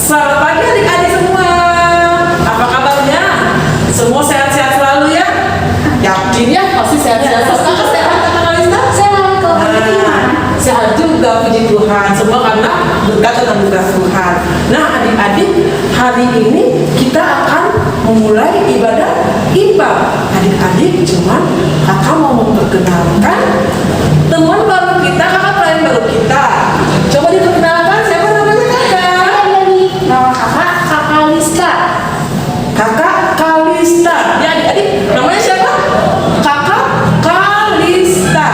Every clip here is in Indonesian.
Selamat pagi adik-adik semua. Apa kabarnya? Semua sehat-sehat selalu ya? Yakin ya? Pasti sehat-sehat selalu. Kakak sehat Kak Kalista? Sehat kok. Sehat juga, puji Tuhan. Semua karena berkat dan anugerah Tuhan. Nah adik-adik, hari ini kita akan memulai ibadah impak. Adik-adik, cuman kakak mau memperkenalkan teman baru kita, kakak pelayan baru kita. Coba diperkenalkan, siapa namanya kakak? Nama kakak Kalista. Kakak Kalista. Ya adik-adik, namanya siapa? Kakak Kalista.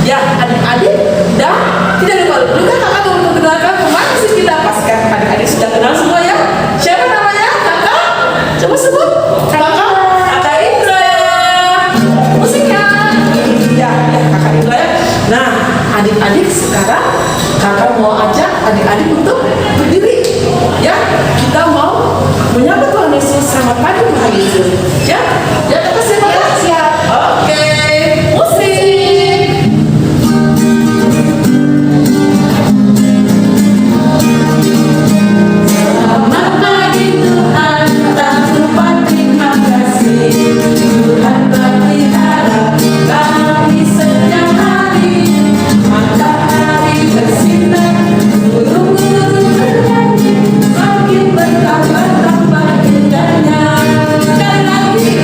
Ya adik-adik, dan tidak lupa juga kakak mau memperkenalkan kemana sih kita pastikan adik-adik sudah kenal semua ya. Siapa namanya? Kakak? Coba sebut. Kakak Indra. Musiknya. Ya, kakak Indra ya. Nah, adik-adik sekarang kakak mau ajak adik-adik untuk berdiri. Ya, kita mau menyambut Tuhan Yesus. Selamat pagi Tuhan Yesus. Ya, ya kita siap ya? Siap. Oke, musik. Selamat pagi Tuhan, tak lupa terima kasih. Tuhan berpelihara kami setiap hari. Matahari bersinar, burung-burung bernyanyi, makin bertambah-tambah indahnya. Sekali lagi.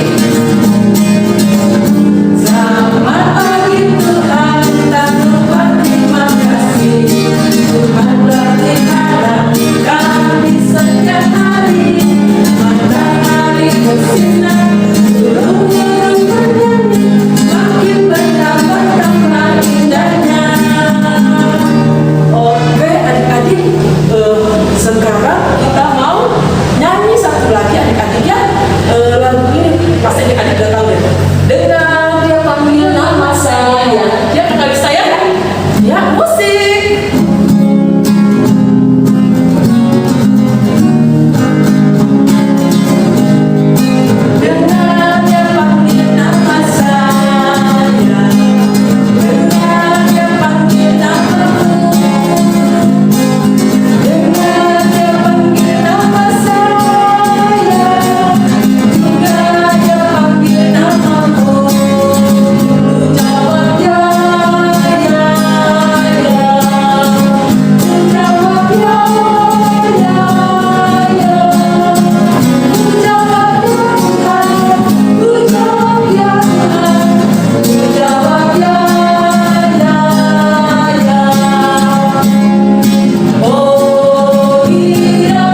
Selamat pagi Tuhan, tak lupa terima kasih. Tuhan berpelihara kami setiap hari. Matahari bersinar, burung-burung bernyanyi, makin bertambah-tambah indahnya. Oke adik-adik, sekarang kita mau nyanyi satu lagi adik-adik ya. Lagu ini pasti adik-adik udah tahu ya. Dengar dia panggil nama saya. Ya kakak bisa ya? Ya musik. Dengar dia panggil nama saya. Dengar dia panggil namamu. Dengar dia panggil nama saya. Juga dia panggil namamu. Lu jawab ya, ya, ya. Lu jawab ya, ya, ya. Lu jawab ya Tuhan. Lu jawab ya Tuhan. Lu jawab ya, ya, ya. Oh iya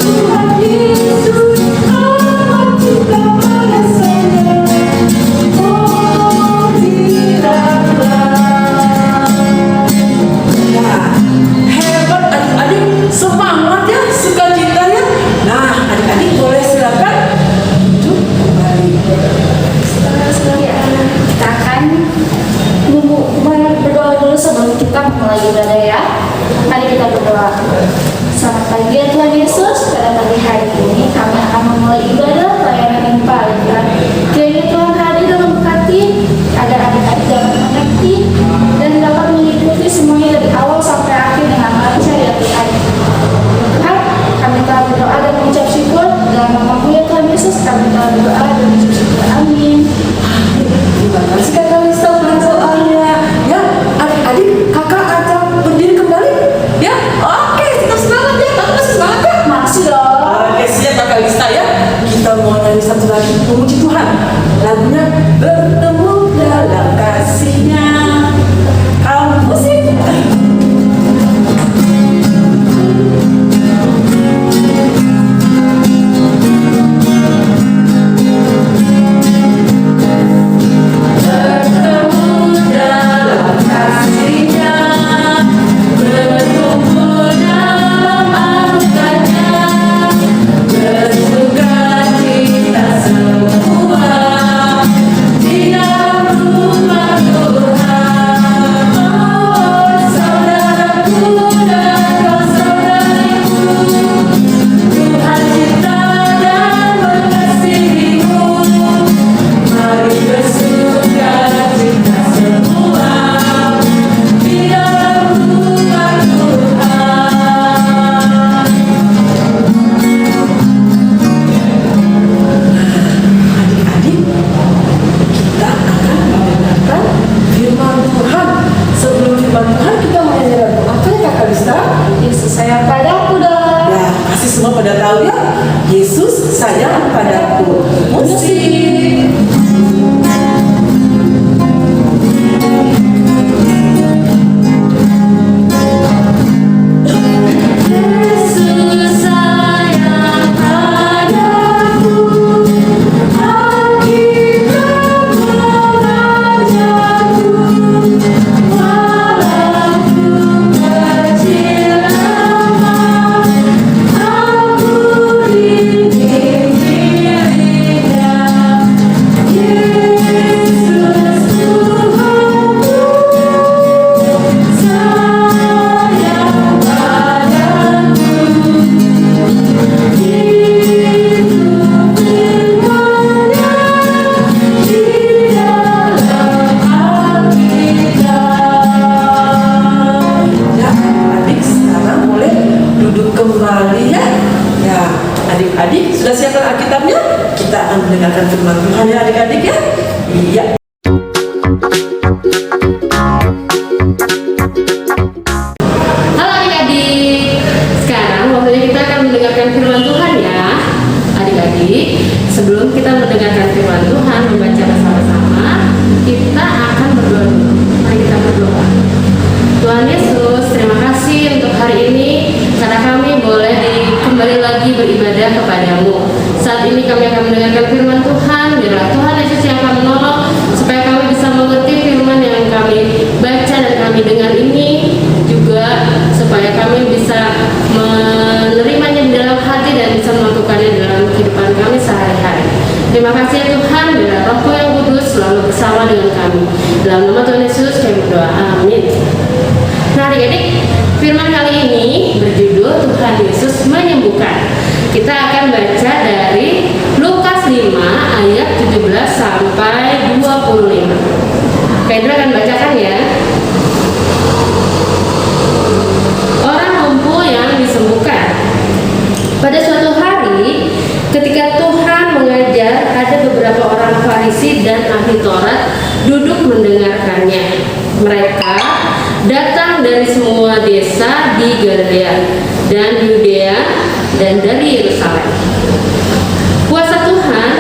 Tuhan Yesus amat juga balasannya. Oh ya, hebat adik-adik, semangat ya, sukacita ya. Nah adik-adik boleh silakan duduk kembali. Kita akan berdoa dulu sebelum kita memulai ibadah ya. Mari kita berdoa. Selamat pagi ya Tuhan Yesus. Pada pagi hari ini kami akan memulai ibadah pelayanan yang paling kiranya Tuhan hadir dan memberkati agar adik-adik dapat mengerti dan dapat mengikuti semuanya dari awal sampai akhir dengan lancar ya Tuhan. Tuhan, kami telah berdoa dan mengucap syukur dalam nama-Mu ya Tuhan Yesus. Kami telah berdoa dan mengucap syukur. Amin. memuji Tuhan. Lagunya bertemu dalam kasih-Nya. Kalau musik adik-adik sudah siapkan Alkitabnya? Kita akan mendengarkan firman Tuhan ya adik-adik ya. Iya. Halo adik-adik. Sekarang waktunya kita akan mendengarkan firman Tuhan ya. Adik-adik, sebelum kita mendengarkan firman Tuhan, membaca bersama-sama, kita akan berdoa dulu. Mari kita berdoa. Tuhan Yesus, terima kasih untuk hari ini karena kami boleh kembali lagi beribadah kepadamu. Saat ini kami akan mendengarkan firman Tuhan. Biarlah Tuhan Yesus yang akan menolong supaya kami bisa mengerti firman yang kami baca dan kami dengar ini, juga supaya kami bisa menerimanya di dalam hati dan bisa melakukannya dalam kehidupan kami sehari-hari. Terima kasih ya Tuhan, biarlah Roh-Mu yang kudus selalu bersama dengan kami. Dalam nama Tuhan Yesus kami berdoa, amin. Nah adik-adik, firman kali ini berjudul Tuhan Yesus menyembuhkan. Kita akan baca dari Lukas 5 ayat 17 sampai 25. Kendra akan bacakan ya. Orang lumpuh yang disembuhkan. Pada suatu hari, ketika Tuhan mengajar, ada beberapa orang Farisi dan ahli Taurat duduk mendengarkannya. Mereka datang dari semua desa di Galilea dan Yudea dan dari Yerusalem. Kuasa Tuhan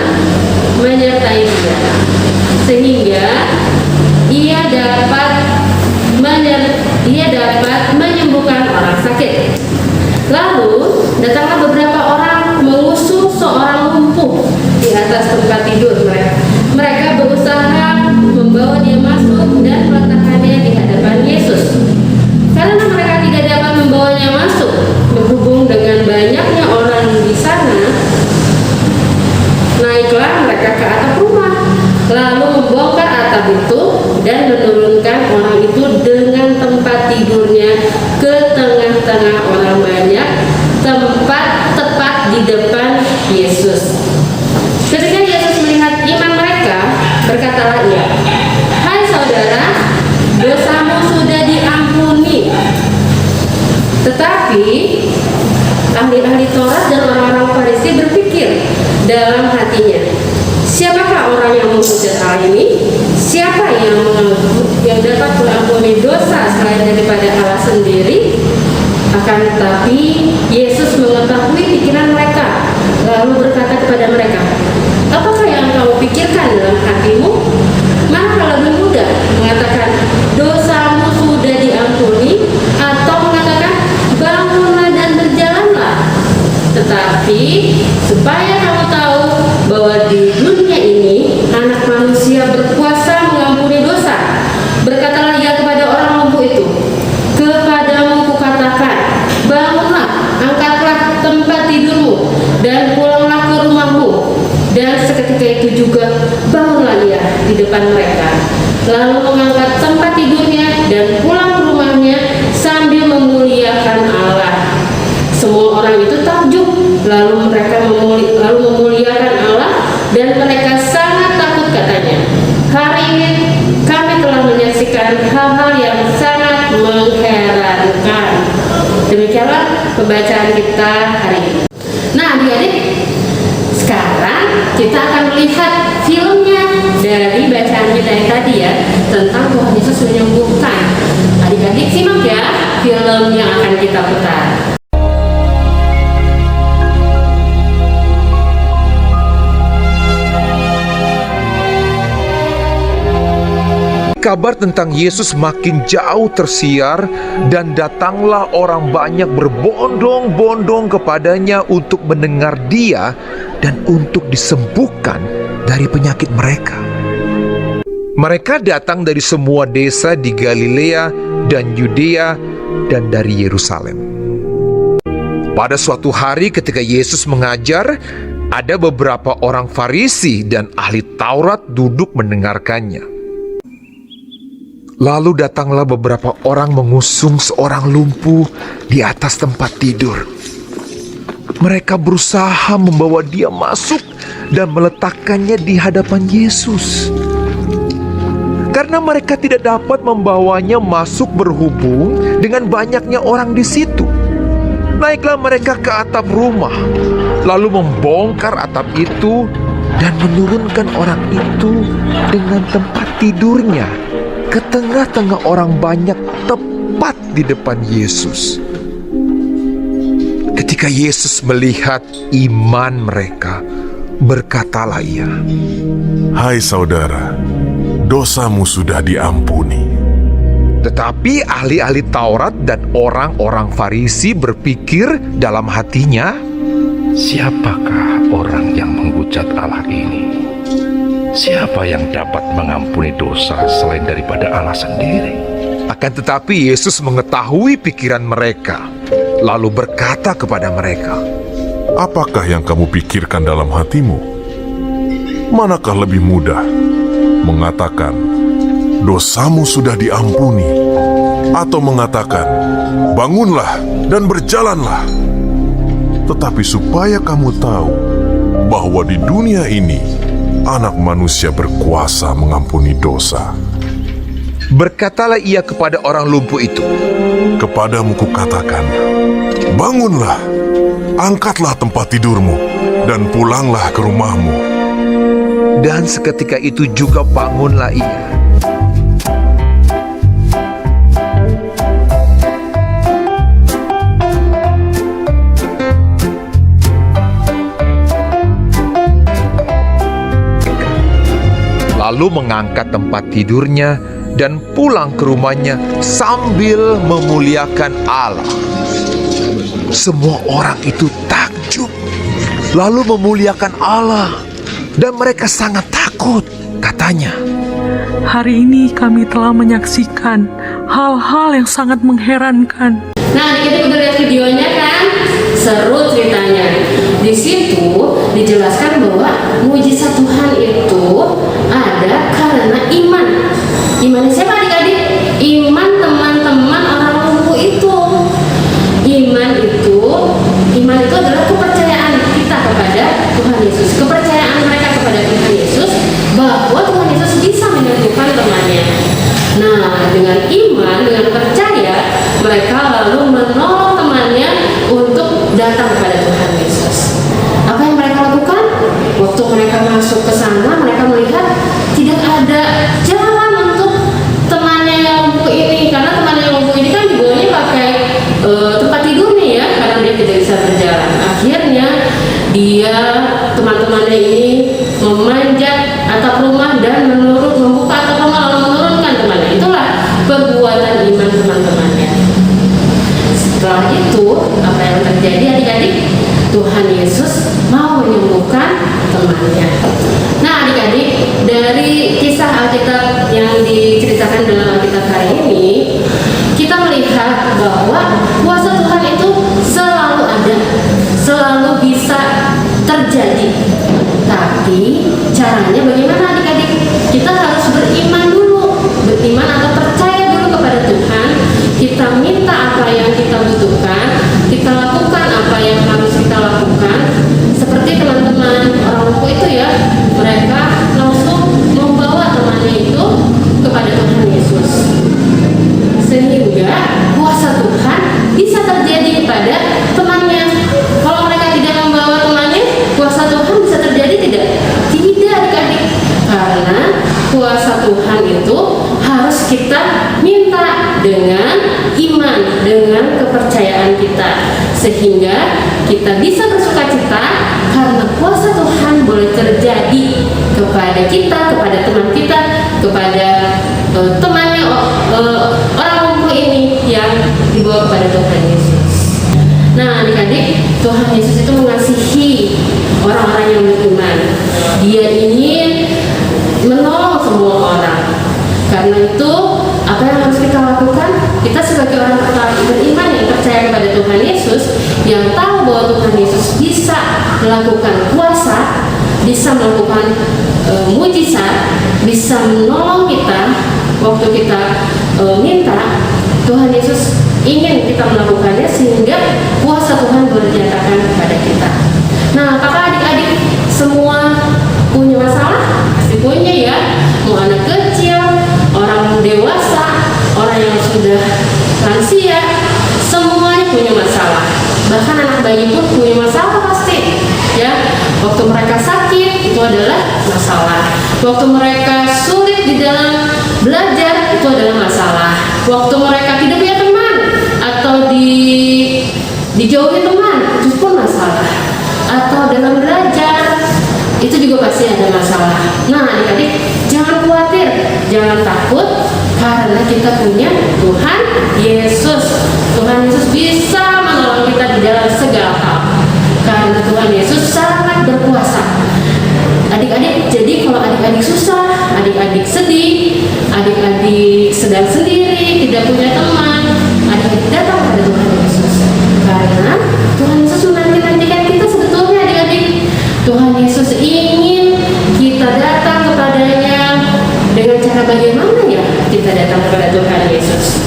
menyertai dia sehingga ia dapat menyembuhkan orang sakit. Lalu datanglah beberapa orang mengusung seorang lumpuh di atas tempat tidur mereka. Mereka berusaha membawa dia masuk dan meletakkannya di hadapan Yesus. Karena mereka tidak dapat membawanya masuk, berhubung dengan banyaknya orang di sana, naiklah mereka ke atap rumah, lalu membongkar atap itu dan menurunkan orang itu dengan tempat tidurnya ke tengah-tengah orang banyak, tempat tepat di depan Yesus. Ketika Yesus melihat iman mereka, berkatalah ia, "Hai saudara, dosamu sudah diampuni." Tetapi ahli-ahli Taurat dan orang-orang Farisi berpikir dalam hatinya, siapakah orang yang menghujat hal ini? Siapa yang dapat mengampuni dosa selain daripada Allah sendiri? Akan tetapi Yesus mengetahui pikiran mereka, lalu berkata kepada mereka, Apakah yang kamu pikirkan dalam hatimu? Mana lebih mudah mengatakan dosamu sudah diampuni, atau mengatakan bangunlah dan berjalanlah? Tetapi supaya kamu tahu bahwa di dunia ini Anak Manusia berkuasa mengampuni dosa, berkatalah ia kepada orang lumpuh itu, kepadamu kukatakan, bangunlah, angkatlah tempat tidurmu, dan pulanglah ke rumahmu. Dan seketika itu juga bangunlah ia di depan mereka, lalu mengangkat tempat tidurnya dan pulang ke rumahnya sambil memuliakan Allah. Semua orang itu takjub, lalu memuliakan Allah, dan mereka sangat takut, katanya, hari ini kami telah menyaksikan hal-hal yang sangat mengherankan. Demikianlah pembacaan kita hari ini. Nah, adik-adik, sekarang kita akan melihat filmnya dari bacaan kita yang tadi ya, tentang Tuhan Yesus menyembuhkan. Adik-adik simak ya film yang akan kita putar. Kabar tentang Yesus makin jauh tersiar, dan datanglah orang banyak berbondong-bondong kepadanya untuk mendengar Dia dan untuk disembuhkan dari penyakit mereka. Mereka datang dari semua desa di Galilea dan Yudea dan dari Yerusalem. Pada suatu hari ketika Yesus mengajar, ada beberapa orang Farisi dan ahli Taurat duduk mendengarkannya. Lalu datanglah beberapa orang mengusung seorang lumpuh di atas tempat tidur. Mereka berusaha membawa dia masuk dan meletakkannya di hadapan Yesus. Karena mereka tidak dapat membawanya masuk berhubung dengan banyaknya orang di situ, naiklah mereka ke atap rumah, lalu membongkar atap itu dan menurunkan orang itu dengan tempat tidurnya ke tengah-tengah orang banyak, tepat di depan Yesus. Ketika Yesus melihat iman mereka, berkatalah ia, "Hai saudara, dosamu sudah diampuni." Tetapi ahli-ahli Taurat dan orang-orang Farisi berpikir dalam hatinya, "Siapakah orang yang menghujat Allah ini? Siapa yang dapat mengampuni dosa selain daripada Allah sendiri?" Akan tetapi Yesus mengetahui pikiran mereka, lalu berkata kepada mereka, Apakah yang kamu pikirkan dalam hatimu? Manakah lebih mudah mengatakan, dosamu sudah diampuni, atau mengatakan, bangunlah dan berjalanlah? Tetapi supaya kamu tahu bahwa di dunia ini Anak Manusia berkuasa mengampuni dosa. berkatalah ia kepada orang lumpuh itu, Kepadamu kukatakan, bangunlah, angkatlah tempat tidurmu, dan pulanglah ke rumahmu. dan seketika itu juga bangunlah ia. Lalu mengangkat tempat tidurnya dan pulang ke rumahnya sambil memuliakan Allah. Semua orang itu takjub, lalu memuliakan Allah, dan mereka sangat takut. Katanya, "Hari ini kami telah menyaksikan hal-hal yang sangat mengherankan." Nah, adik-adik udah lihat videonya kan? Seru ceritanya. Di situ dijelaskan bahwa mujizat Tuhan itu ada karena iman. Iman siapa adik-adik? Iman teman-teman orang lumpuh itu. Iman itu adalah kepercayaan kita kepada Tuhan Yesus. Kepercayaan mereka kepada Tuhan Yesus bahwa Tuhan Yesus bisa menyembuhkan temannya. Nah, dengan iman, dengan percaya, mereka lalu menolong temannya untuk datang kepada Tuhan Yesus. Apa yang mereka lakukan? Waktu mereka masuk ke sana, mereka melihat tidak ada jalan untuk temannya yang lumpuh ini, karena temannya yang lumpuh ini kan dibawanya pakai tempat tidurnya ya, karena dia tidak bisa berjalan. Akhirnya teman-temannya ini memanjat atap rumah dan membuka atap rumah lalu menurunkan temannya. Itulah perbuatan iman teman-temannya. Setelah itu apa yang terjadi adik-adik? Tuhan Yesus mau menyembuhkan temannya. Nah adik-adik, dari kisah Alkitab yang diceritakan dalam Alkitab hari ini, kita melihat bahwa kuasa Tuhan itu selalu ada, selalu bisa terjadi. Tapi caranya bagaimana adik-adik? Kita harus beriman dulu, beriman atau percaya dulu kepada Tuhan. Kita minta apa yang kita butuhkan, kita lakukan apa yang harus kita lakukan. Seperti teman-teman orang lumpuh itu ya, mereka langsung membawa temannya itu kepada Tuhan Yesus, sehingga kuasa Tuhan bisa terjadi kepada temannya. Kalau mereka tidak membawa temannya, kuasa Tuhan bisa terjadi tidak? Tidak adik-adik, karena kuasa Tuhan itu harus kita minta dengan iman, dengan kepercayaan kita, sehingga kita bisa bersukacita karena kuasa Tuhan boleh terjadi kepada kita, kepada teman kita, kepada temannya orang lumpuh ini yang dibawa kepada Tuhan Yesus. Nah adik-adik, Tuhan Yesus itu mengasihi orang-orang yang beriman. Dia ingin menolong semua orang. Karena itu apa yang harus kita lakukan? Kita sebagai orang beriman yang percaya kepada Tuhan Yesus, yang tahu bahwa Tuhan Yesus bisa melakukan kuasa, bisa melakukan mujizat, bisa menolong kita waktu kita minta. Tuhan Yesus ingin kita melakukannya sehingga kuasa Tuhan boleh dinyatakan kepada kita. Nah, apakah adik-adik semua punya masalah? Pasti punya ya. Mau anak kecil, orang dewasa, orang yang sudah lansia, semuanya punya masalah. Bahkan anak bayi pun punya masalah pasti. Ya, waktu mereka sakit itu adalah masalah. Waktu mereka sulit di dalam belajar itu adalah masalah. Waktu mereka tidak punya teman atau dijauhi teman itu pun masalah. Atau dalam belajar itu juga pasti ada masalah. Nah adik-adik, jangan khawatir, jangan takut, karena kita punya Tuhan Yesus. Tuhan Yesus bisa menolong kita di dalam segala hal, karena Tuhan Yesus sangat berkuasa. Adik-adik, jadi kalau adik-adik susah, adik-adik sedih, adik-adik sedang sendiri, tidak punya teman, adik-adik datang kepada Tuhan Yesus, karena Tuhan Yesus menanti-nantikan kita sebetulnya adik-adik. Tuhan Yesus ingin kita datang kepadanya. Dengan cara bagaimana ya kita datang kepada Tuhan Yesus?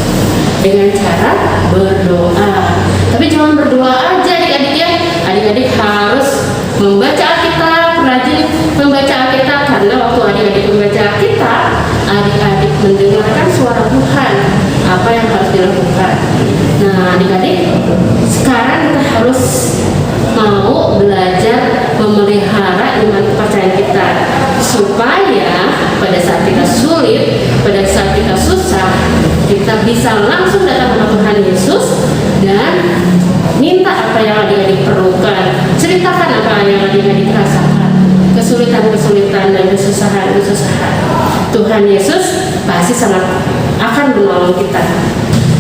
Dengan cara berdoa. Tapi jangan berdoa aja adik-adik ya. Adik-adik harus membaca Alkitab, rajin membaca Alkitab, karena waktu adik-adik membaca Alkitab, adik-adik mendengarkan suara Tuhan, apa yang harus dilakukan. Nah adik-adik, sekarang kita harus mau belajar memelihara iman kepercayaan kita, supaya pada saat kita sulit, pada saat kita susah, kita bisa langsung datang kepada Tuhan Yesus dan minta apa yang adik-adik perlukan, ceritakan apa yang adik-adik rasakan, kesulitan-kesulitan dan kesusahan-kesusahan. Tuhan Yesus pasti sangat akan menolong kita.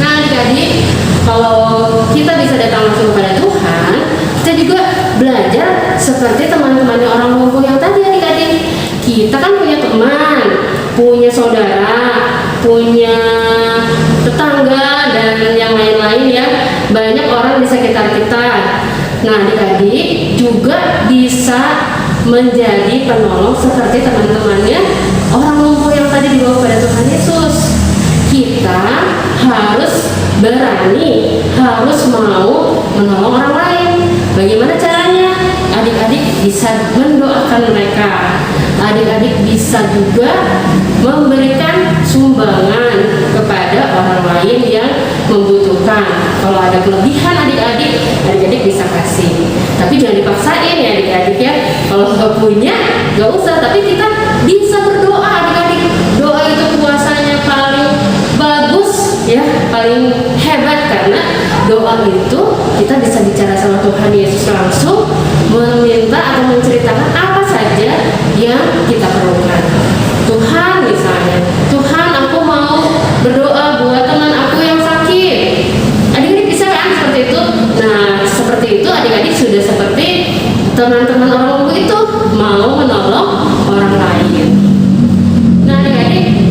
Nah adik-adik, kalau kita bisa datang langsung kepada Tuhan, kita juga belajar seperti teman-temannya orang lumpuh yang tadi adik-adik. Kita kan punya teman, punya saudara, punya tetangga, dan yang lain-lain ya. Banyak orang di sekitar kita. Nah adik-adik juga bisa menjadi penolong seperti teman-temannya orang lumpuh yang tadi dibawa pada Tuhan Yesus. Kita harus berani, harus mau menolong orang lain. Bagaimana caranya? Adik-adik bisa mendoakan mereka. Adik-adik bisa juga memberikan sumbangan kepada orang lain yang membutuhkan. Kalau ada kelebihan adik-adik bisa kasih. Tapi jangan dipaksain ya adik-adik ya. Kalau nggak punya, nggak usah. Tapi kita bisa berdoa adik-adik. Doa itu kuasanya paling bagus ya, paling hebat, karena doa itu kita bisa bicara sama Tuhan Yesus langsung, meminta atau menceritakan apa saja yang kita kita perlukan. Tuhan misalnya, Tuhan aku mau berdoa buat teman aku yang sakit. Adik-adik bisa kan seperti itu? Nah seperti itu adik-adik sudah seperti teman-teman orang lumpuh itu mau menolong orang lain. Nah adik-adik,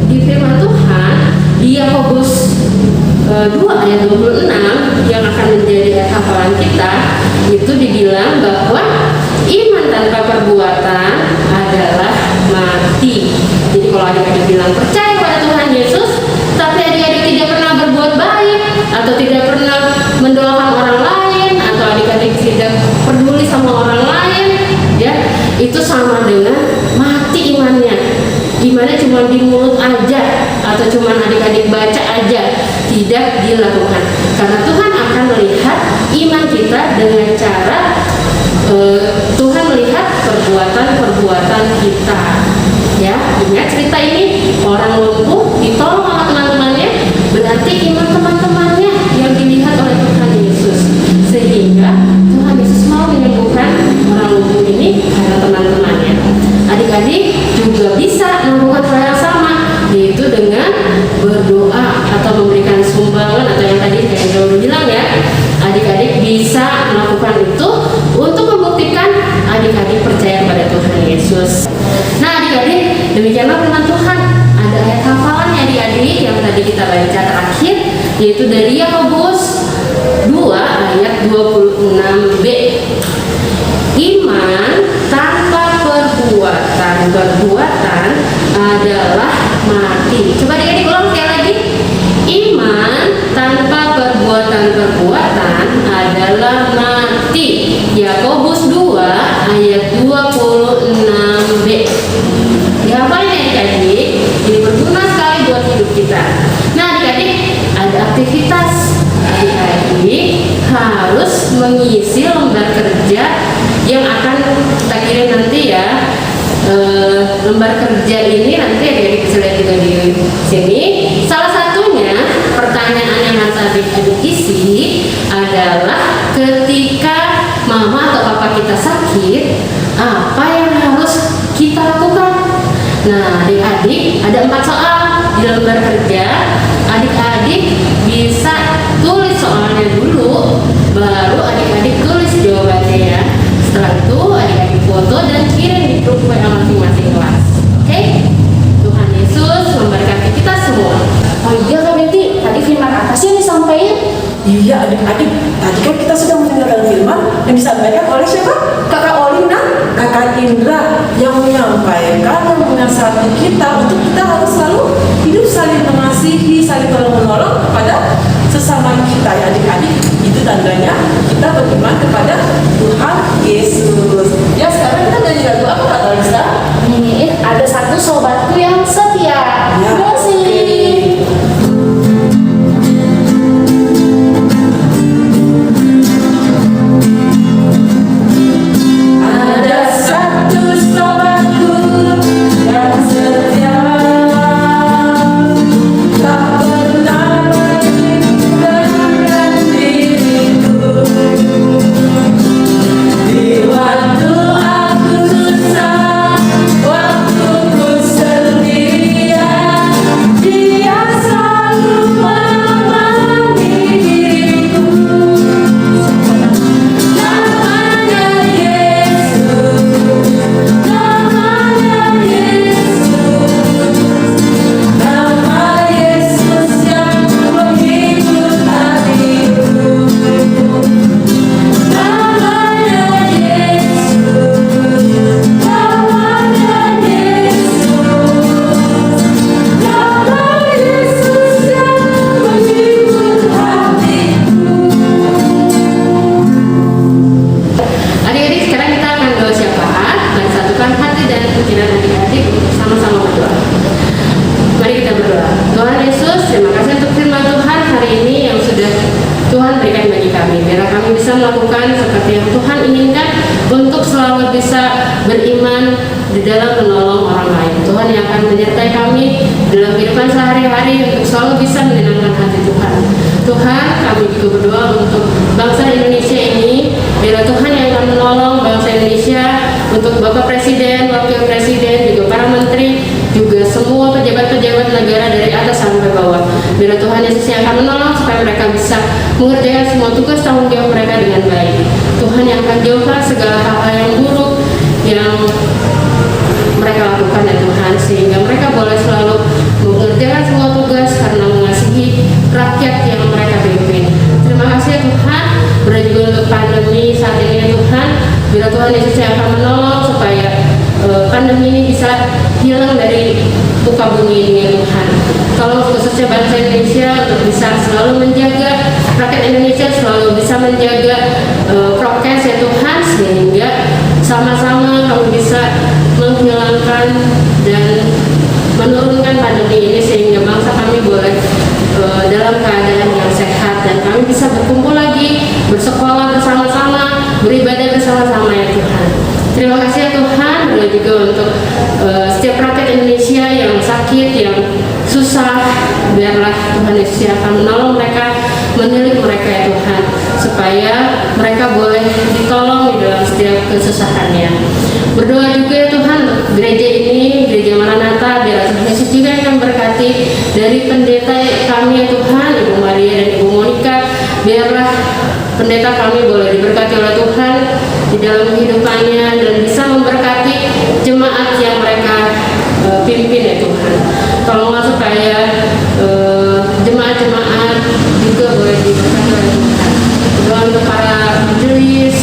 di firman Tuhan di Yakobus 2 ayat 26 yang akan menjadi ayat hafalan kita itu dibilang bahwa iman tanpa perbuatan adalah mati. Jadi kalau adik-adik bilang percaya pada Tuhan Yesus tapi adik-adik tidak pernah berbuat baik atau tidak pernah mendoakan orang lain atau adik-adik tidak peduli sama orang lain, ya itu sama dengan mati imannya. Imannya cuma di mulut aja atau cuma adik-adik baca aja, tidak dilakukan. Karena Tuhan akan melihat iman kita dengan cara Tuhan melihat perbuatan-perbuatan kita. Ya, ingat cerita ini, orang lumpuh ditolong oleh teman-temannya, berarti iman teman-temannya yang dilihat oleh Tuhan Yesus. Sehingga Tuhan Yesus mau menyembuhkan orang lumpuh ini karena teman-temannya. Adik-adik juga bisa melakukan hal yang sama, yaitu dengan berdoa atau memberikan sumbangan atau yang tadi kayak Joel bilang ya, adik-adik bisa melakukan itu untuk membuktikan adik-adik percaya pada Tuhan Yesus. Nah adik-adik, demikianlah firman Tuhan. Ada ayat hafalannya adik-adik yang tadi kita baca terakhir, yaitu dari Yakobus 2 ayat 26b. Iman tanpa perbuatan adalah mati. Coba adik-adik ulang sekali lagi. Iman tanpa perbuatan adalah mati. Yakobus 2 ayat 26b. Dihafalin ya adik-adik. Ini berguna sekali buat hidup kita. Nah adik-adik, ada aktivitas. Adik-adik harus mengisi lembar kerja yang akan kita kirim nanti ya. Lembar kerja ini nanti adik-adik bisa lihat juga di sini. Salah satunya pertanyaan yang harus adik-adik isi adalah ketika mama atau papa kita sakit, apa yang harus kita lakukan? Nah adik-adik ada 4 soal di lembar kerja. Adik-adik bisa tulis soalnya dulu, baru adik-adik tulis jawabannya ya. Setelah itu adik-adik foto dan kirim di grup WA masing-masing kelas. Oke? Tuhan Yesus memberkati kita semua. Oh iya Kak Betty, tadi firman apa sih yang disampaikan? Iya adik-adik, tadi kan kita sudah mendengarkan firman yang disampaikan oleh siapa? Kakak Olina, Kakak Indra yang menyampaikan, yang menasihati kita untuk kita harus selalu hidup saling mengasihi, saling tolong-menolong kepada sesama kita ya adik-adik. Itu tandanya kita beriman kepada Tuhan Yesus. Ya sekarang kita nyanyi lagu apa Kak Talisa? Nyanyiin Ada Satu Sobatku Yang Setia. Terima kasih. Ada satu sobatku yang setia, tak pernah meninggalkan diriku. Di waktu aku susah, waktu ku sendirian, Dia selalu menemani diriku. Namanya Yesus, namanya Yesus, nama Yesus yang menghibur hatiku. Namanya Yesus, namanya Yesus, nama Yesus yang menghibur hatiku. Adik-adik, sekarang kita akan doa syafaat. Mari satukan hati dan pikiran adik-adik untuk sama-sama berdoa. Mari kita berdoa. Tuhan Yesus, terima kasih untuk firman Tuhan hari ini yang sudah Tuhan berikan bagi kami. Biar kami bisa melakukan seperti yang Tuhan inginkan untuk selalu bisa beriman di dalam menolong orang lain. Tuhan yang akan menyertai kami dalam kehidupan sehari-hari untuk selalu bisa menyenangkan hati Tuhan. Tuhan, kami juga berdoa untuk bangsa Indonesia ini. Biar Tuhan yang akan menolong bangsa Indonesia untuk Bapak Presiden, Wakil Presiden, juga para menteri, juga semua pejabat-pejabat negara dari atas sampai bawah. Biar Tuhan Yesus yang akan menolong supaya mereka bisa mengerjakan semua tugas tanggung jawab mereka dengan baik. Tuhan yang akan jauhkan segala hal-hal yang buruk yang mereka lakukan ya Tuhan, sehingga mereka boleh selalu mengerjakan semua tugas karena mengasihi rakyat yang mereka pimpin. Terima kasih ya Tuhan, berdoa juga untuk pandemi saat ini ya Tuhan, bila Tuhan Yesus yang akan menolong supaya pandemi ini bisa hilang dari muka bumi ini ya Tuhan. Tolong khususnya bangsa Indonesia untuk bisa selalu menjaga, rakyat Indonesia selalu bisa menjaga prokes ya Tuhan, sehingga sama-sama kami bisa menghilangkan dan menurunkan pandemi ini, sehingga bangsa kami boleh dalam keadaan yang sehat dan kami bisa berkumpul lagi, bersekolah bersama-sama, beribadah bersama-sama ya Tuhan. Terima kasih ya Tuhan, dan juga untuk setiap rakyat Indonesia yang sakit, yang susah, biarlah Tuhan Yesus yang akan menolong mereka, menilik mereka ya Tuhan, supaya mereka boleh ditolong di dalam setiap kesusahannya. Berdoa juga ya Tuhan untuk gereja ini, gereja Maranatha, biar Tuhan Yesus juga yang memberkati dari pendeta kami ya Tuhan, Ibu Maria dan Ibu Monica, biarlah pendeta kami boleh diberkati oleh Tuhan di dalam kehidupannya dan bisa memberkati jemaat yang mereka pimpin ya Tuhan. Tolonglah supaya jemaat-jemaat juga boleh diberkati oleh Tuhan. Berdoa untuk para majelis,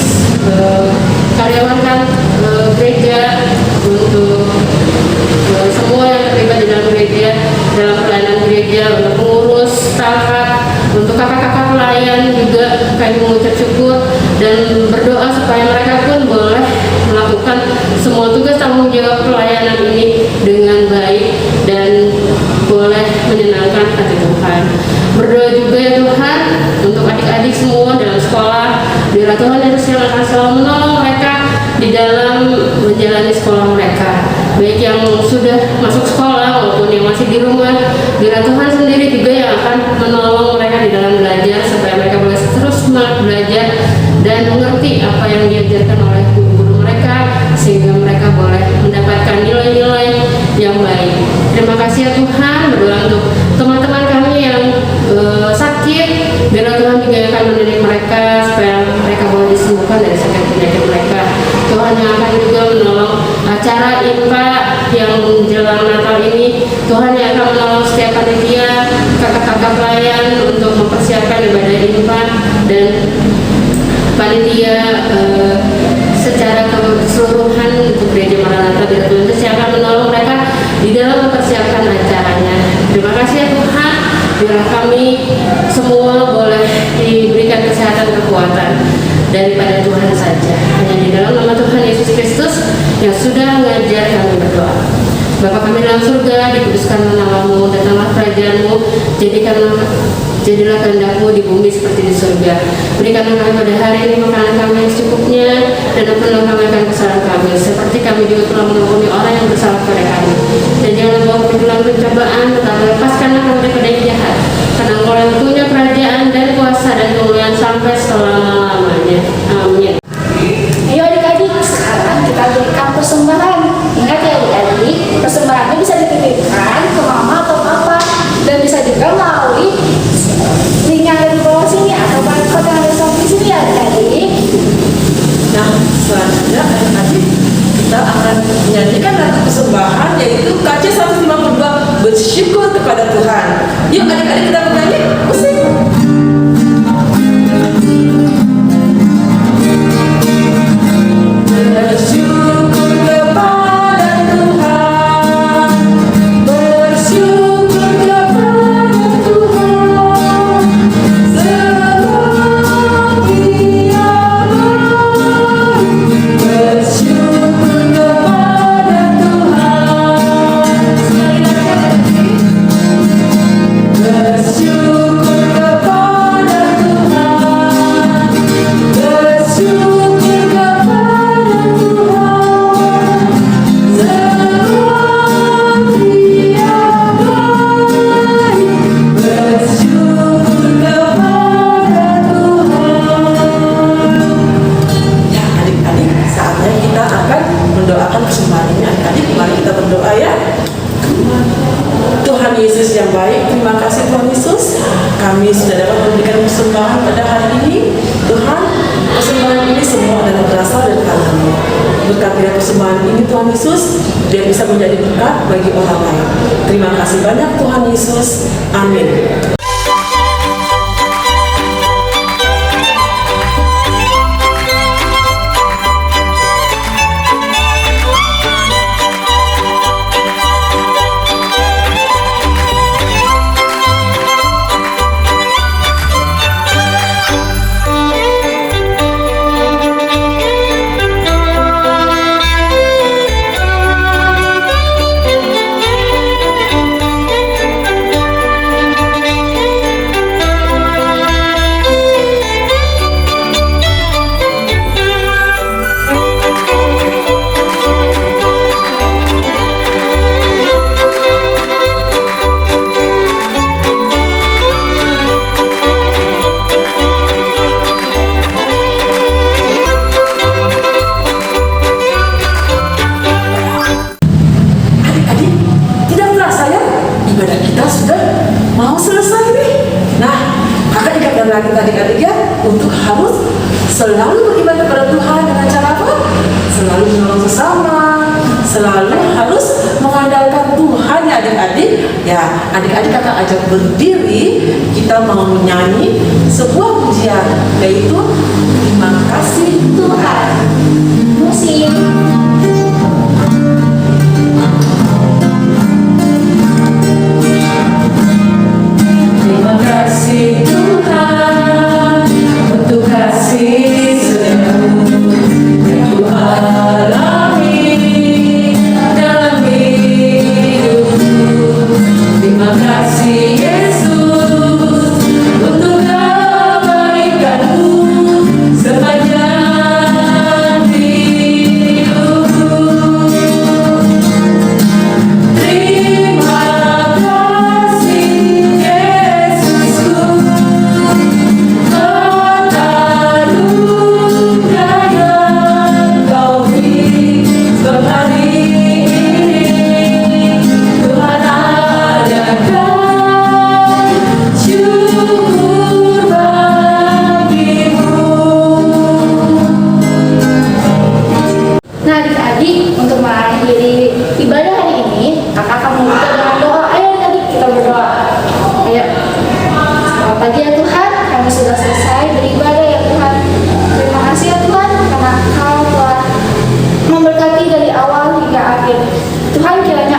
karyawan gereja, untuk semua yang terlibat di dalam gereja, dalam pelayanan gereja, untuk pengurus, staf, untuk kakak-kakak pelayan juga kami mengucap syukur dan berdoa supaya mereka pun boleh melakukan semua tugas tanggung jawab pelayanan ini dengan baik dan boleh menyenangkan hati Tuhan. Berdoa juga ya Tuhan untuk adik-adik semua dalam sekolah, biar Tuhan Yesus yang akan selalu menolong mereka di dalam menjalani sekolah mereka, baik yang sudah masuk sekolah maupun yang masih di rumah. Biar Tuhan sendiri juga yang akan menolong mereka di dalam belajar, supaya mereka boleh terus semangat belajar dan mengerti apa yang diajarkan oleh guru-guru mereka, sehingga mereka boleh mendapatkan nilai-nilai yang baik. Terima kasih ya Tuhan. Berdoa untuk teman-teman kami yang sakit, biar Tuhan juga akan mendidik mereka supaya mereka boleh disembuhkan dari sakit penyakit mereka. Tuhan yang akan juga menolong acara IMPA yang menjelang Natal ini. Tuhan yang akan menolong setiap panitia, kakak-kakak pelayan untuk mempersiapkan ibadah IMPA dan panitia secara keseluruhan untuk gereja Maranatha. Biar Tuhan Yesus yang akan menolong mereka di dalam mempersiapkan acaranya. Terima kasih ya Tuhan, biar kami semua boleh diberikan kesehatan kekuatan daripada Tuhan saja. Hanya di dalam nama Tuhan Yesus Kristus yang sudah mengajar kami berdoa. Bapa kami dalam surga, dikuduskanlah namamu, datanglah kerajaanmu, jadilah kehendak-Mu di bumi seperti di surga. Berikanlah kami pada hari ini makanan kami yang secukupnya, dan ampunilah kami akan kesalahan kami, seperti kami juga telah mengampuni orang yang bersalah kepada kami. Dan janganlah bawa kami dalam pencobaan, tetapi lepaskanlah kami daripada yang jahat. Karena Engkau yang punya kerajaan dan kuasa dan kemuliaan sampai selama-lamanya. Amin. Ayo adik-adik, sekarang kita berikan persembahan. Ingat ya adik-adik, persembahannya bisa dititipkan ke mama atau papa, dan bisa juga melalui link yang ada di bawah sini atau barcode yang ada di sini ya adik-adik. Nah, selanjutnya adik-adik kita akan menyanyikan lagu persembahan, yaitu KC 152, bersyukur kepada Tuhan. Yuk adik-adik kita bernyanyi, musik. Bersyukur kepada Tuhan, bersyukur kepada Tuhan, sebab Dia baik. Bersyukur kepada Tuhan, sekali lagi. Cuman ini Tuhan Yesus, dia bisa menjadi berkat bagi orang lain. Terima kasih banyak Tuhan Yesus. Amin. Adik-adik, tidak terasa ya, ibadah kita sudah mau selesai nih. Nah, kakak ingatkan lagi adik-adik ya, untuk harus selalu beribadah kepada Tuhan dengan cara apa? Selalu menolong sesama, selalu harus mengandalkan Tuhan ya adik-adik. Ya, adik-adik kakak ajak berdiri, kita mau menyanyi sebuah pujian, yaitu terima kasih Tuhan. Musim. Terima kasih Tuhan untuk kasih setiamu yang Ku alami dalam hidupku. Terima kasih Yesus untuk kebaikan-Mu sepanjang hidupku. Terima kasih Yesusku, anugerah yang Kau beri sebab hari ini Tuhan adakan syukur bagimu. Nah adik-adik, untuk mengakhiri ibadah hari ini, kakak akan membuka dengan doa. Ayo adik-adik kita berdoa. Ayo. Selamat pagi ya Tuhan, kami sudah selesai beribadah ya Tuhan. Terima kasih ya Tuhan, karena Kau telah memberkati dari awal hingga akhir. Tuhan kiranya